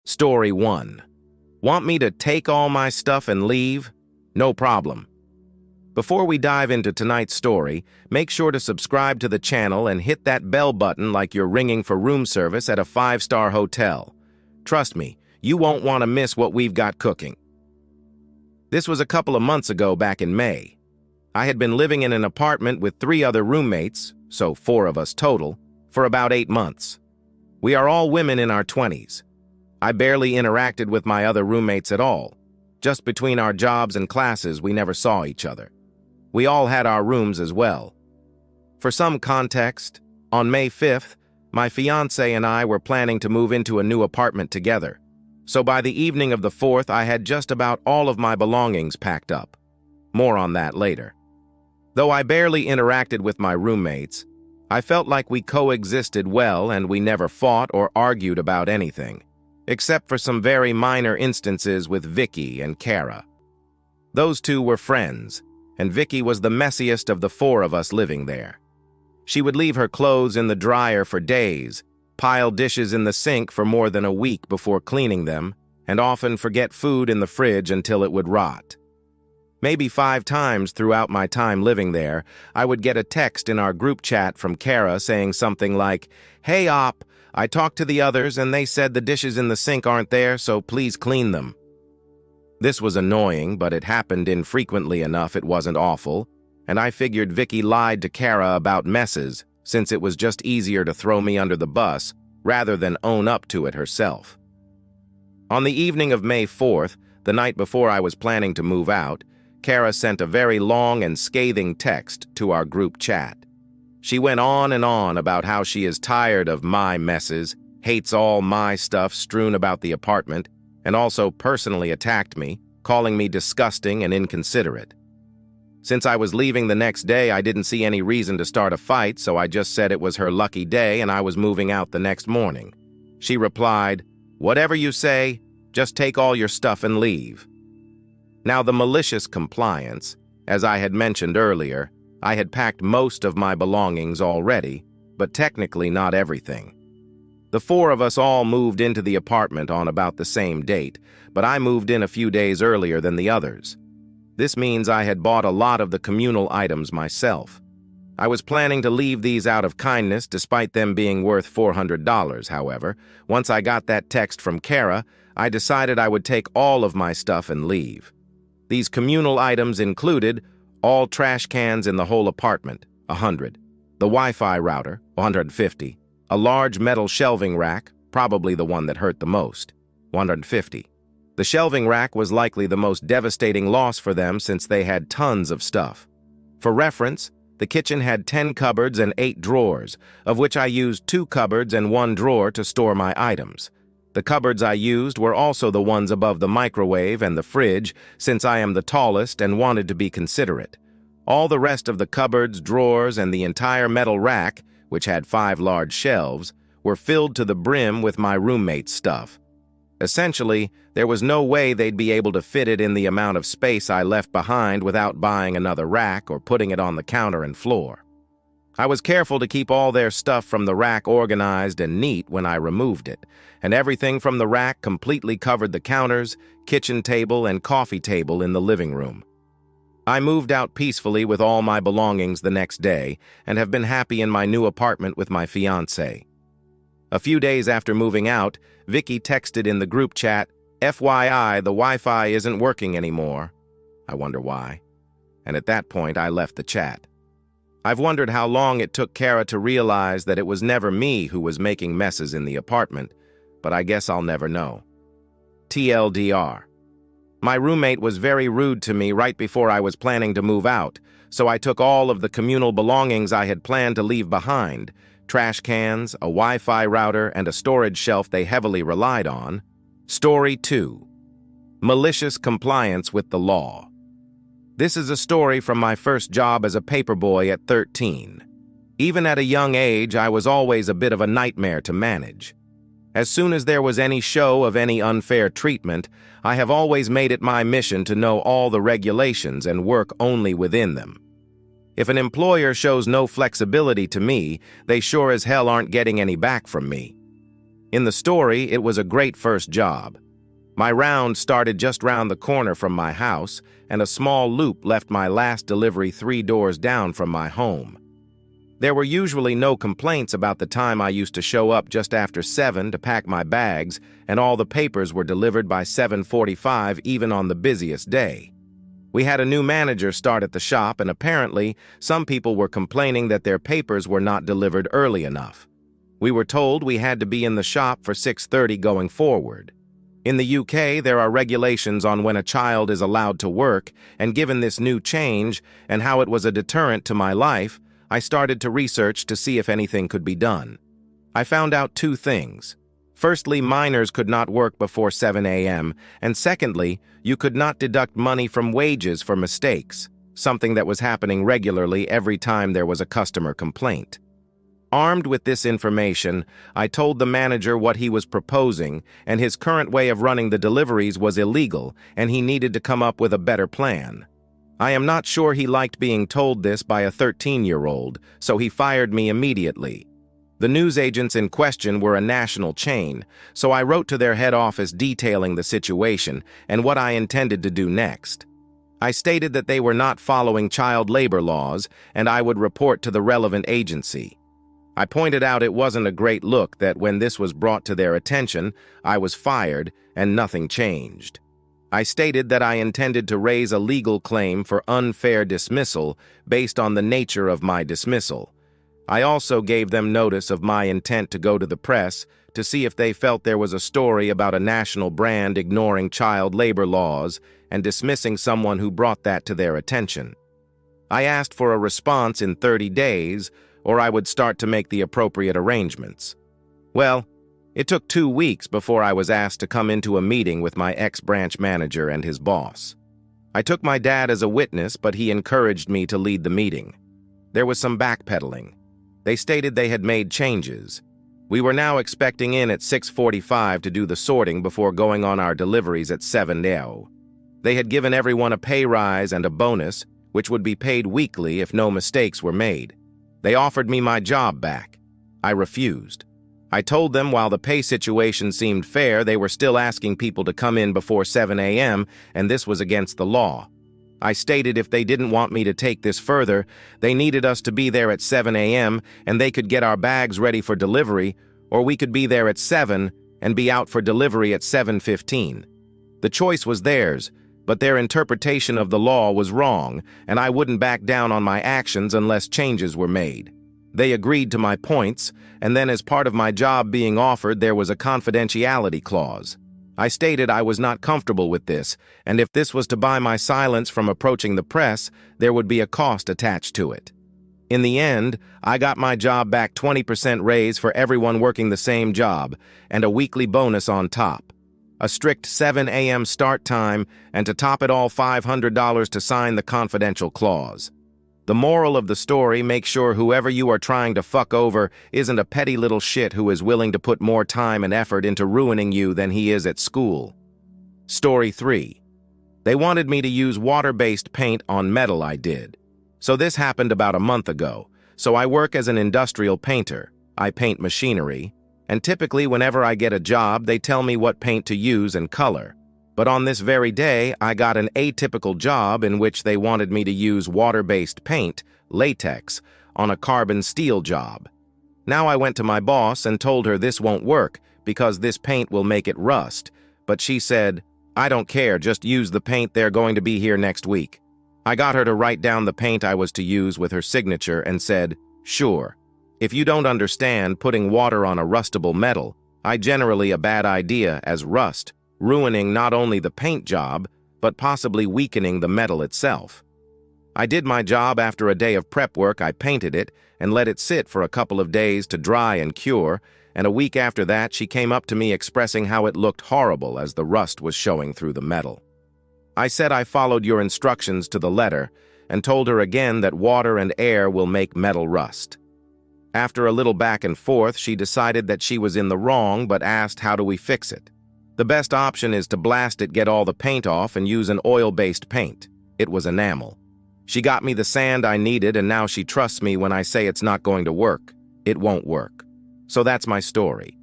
Story 1. Want me to take all my stuff and leave? No problem. Before we dive into tonight's story, make sure to subscribe to the channel and hit that bell button like you're ringing for room service at a 5-star hotel. Trust me, you won't want to miss what we've got cooking. This was a couple of months ago back in May. I had been living in an apartment with 3 other roommates, so 4 of us total, for about 8 months. We are all women in our 20s. I barely interacted with my other roommates at all. Just between our jobs and classes, we never saw each other. We all had our rooms as well. For some context, on May 5th, my fiancé and I were planning to move into a new apartment together. So by the evening of the 4th, I had just about all of my belongings packed up. More on that later. Though I barely interacted with my roommates, I felt like we coexisted well and we never fought or argued about anything, except for some very minor instances with Vicky and Kara. Those 2 were friends, and Vicky was the messiest of the 4 of us living there. She would leave her clothes in the dryer for days, pile dishes in the sink for more than a week before cleaning them, and often forget food in the fridge until it would rot. Maybe 5 times throughout my time living there, I would get a text in our group chat from Kara saying something like, "Hey Op, I talked to the others and they said the dishes in the sink aren't there, so please clean them." This was annoying, but it happened infrequently enough it wasn't awful, and I figured Vicky lied to Kara about messes, since it was just easier to throw me under the bus rather than own up to it herself. On the evening of May 4th, the night before I was planning to move out, Kara sent a very long and scathing text to our group chat. She went on and on about how she is tired of my messes, hates all my stuff strewn about the apartment, and also personally attacked me, calling me disgusting and inconsiderate. Since I was leaving the next day, I didn't see any reason to start a fight, so I just said it was her lucky day and I was moving out the next morning. She replied, "Whatever you say, just take all your stuff and leave." Now, the malicious compliance, as I had mentioned earlier, I had packed most of my belongings already, but technically not everything. The 4 of us all moved into the apartment on about the same date, but I moved in a few days earlier than the others. This means I had bought a lot of the communal items myself. I was planning to leave these out of kindness despite them being worth $400, however. Once I got that text from Kara, I decided I would take all of my stuff and leave. These communal items included all trash cans in the whole apartment, 100, the Wi-Fi router, 150, a large metal shelving rack, probably the one that hurt the most, 150. The shelving rack was likely the most devastating loss for them since they had tons of stuff. For reference, the kitchen had 10 cupboards and 8 drawers, of which I used 2 cupboards and 1 drawer to store my items. The cupboards I used were also the ones above the microwave and the fridge, since I am the tallest and wanted to be considerate. All the rest of the cupboards, drawers, and the entire metal rack, which had 5 large shelves, were filled to the brim with my roommate's stuff. Essentially, there was no way they'd be able to fit it in the amount of space I left behind without buying another rack or putting it on the counter and floor. I was careful to keep all their stuff from the rack organized and neat when I removed it, and everything from the rack completely covered the counters, kitchen table, and coffee table in the living room. I moved out peacefully with all my belongings the next day and have been happy in my new apartment with my fiancé. A few days after moving out, Vicky texted in the group chat, "FYI, the Wi-Fi isn't working anymore." I wonder why. And at that point, I left the chat. I've wondered how long it took Kara to realize that it was never me who was making messes in the apartment, but I guess I'll never know. TLDR. My roommate was very rude to me right before I was planning to move out, so I took all of the communal belongings I had planned to leave behind, trash cans, a Wi-Fi router, and a storage shelf they heavily relied on. Story 2. Malicious Compliance with the Law. This is a story from my first job as a paperboy at 13. Even at a young age, I was always a bit of a nightmare to manage. As soon as there was any show of any unfair treatment, I have always made it my mission to know all the regulations and work only within them. If an employer shows no flexibility to me, they sure as hell aren't getting any back from me. In the story, it was a great first job. My round started just round the corner from my house, and a small loop left my last delivery 3 doors down from my home. There were usually no complaints about the time I used to show up just after 7 to pack my bags, and all the papers were delivered by 7:45 even on the busiest day. We had a new manager start at the shop, and apparently some people were complaining that their papers were not delivered early enough. We were told we had to be in the shop for 6:30 going forward. In the UK, there are regulations on when a child is allowed to work, and given this new change and how it was a deterrent to my life, I started to research to see if anything could be done. I found out 2 things. Firstly, minors could not work before 7 a.m., and secondly, you could not deduct money from wages for mistakes, something that was happening regularly every time there was a customer complaint. Armed with this information, I told the manager what he was proposing, and his current way of running the deliveries was illegal, and he needed to come up with a better plan. I am not sure he liked being told this by a 13-year-old, so he fired me immediately. The newsagents in question were a national chain, so I wrote to their head office detailing the situation and what I intended to do next. I stated that they were not following child labor laws, and I would report to the relevant agency. I pointed out it wasn't a great look that when this was brought to their attention, I was fired and nothing changed. I stated that I intended to raise a legal claim for unfair dismissal based on the nature of my dismissal. I also gave them notice of my intent to go to the press to see if they felt there was a story about a national brand ignoring child labor laws and dismissing someone who brought that to their attention. I asked for a response in 30 days, or I would start to make the appropriate arrangements. Well, it took 2 weeks before I was asked to come into a meeting with my ex-branch manager and his boss. I took my dad as a witness, but he encouraged me to lead the meeting. There was some backpedaling. They stated they had made changes. We were now expecting in at 6:45 to do the sorting before going on our deliveries at 7 a.m. They had given everyone a pay rise and a bonus, which would be paid weekly if no mistakes were made. They offered me my job back. I refused. I told them while the pay situation seemed fair, they were still asking people to come in before 7 a.m., and this was against the law. I stated if they didn't want me to take this further, they needed us to be there at 7 a.m., and they could get our bags ready for delivery, or we could be there at 7 and be out for delivery at 7:15. The choice was theirs, but their interpretation of the law was wrong, and I wouldn't back down on my actions unless changes were made. They agreed to my points, and then as part of my job being offered, there was a confidentiality clause. I stated I was not comfortable with this, and if this was to buy my silence from approaching the press, there would be a cost attached to it. In the end, I got my job back 20% raise for everyone working the same job, and a weekly bonus on top. A strict 7 a.m. start time, and to top it all, $500 to sign the confidential clause. The moral of the story: make sure whoever you are trying to fuck over isn't a petty little shit who is willing to put more time and effort into ruining you than he is at school. Story 3. They wanted me to use water-based paint on metal. I did. So this happened about a month ago. So I work as an industrial painter. I paint machinery, and typically whenever I get a job, they tell me what paint to use and color. But on this very day, I got an atypical job in which they wanted me to use water-based paint, latex, on a carbon steel job. Now I went to my boss and told her this won't work because this paint will make it rust, but she said, "I don't care, just use the paint, they're going to be here next week." I got her to write down the paint I was to use with her signature and said, "Sure. If you don't understand, putting water on a rustable metal, I generally a bad idea as rust, ruining not only the paint job, but possibly weakening the metal itself." I did my job. After a day of prep work, I painted it and let it sit for a couple of days to dry and cure, and a week after that, she came up to me expressing how it looked horrible as the rust was showing through the metal. I said I followed your instructions to the letter and told her again that water and air will make metal rust. After a little back and forth, she decided that she was in the wrong but asked how do we fix it. The best option is to blast it, get all the paint off, and use an oil-based paint. It was enamel. She got me the sand I needed, and now she trusts me when I say it's not going to work. It won't work. So that's my story.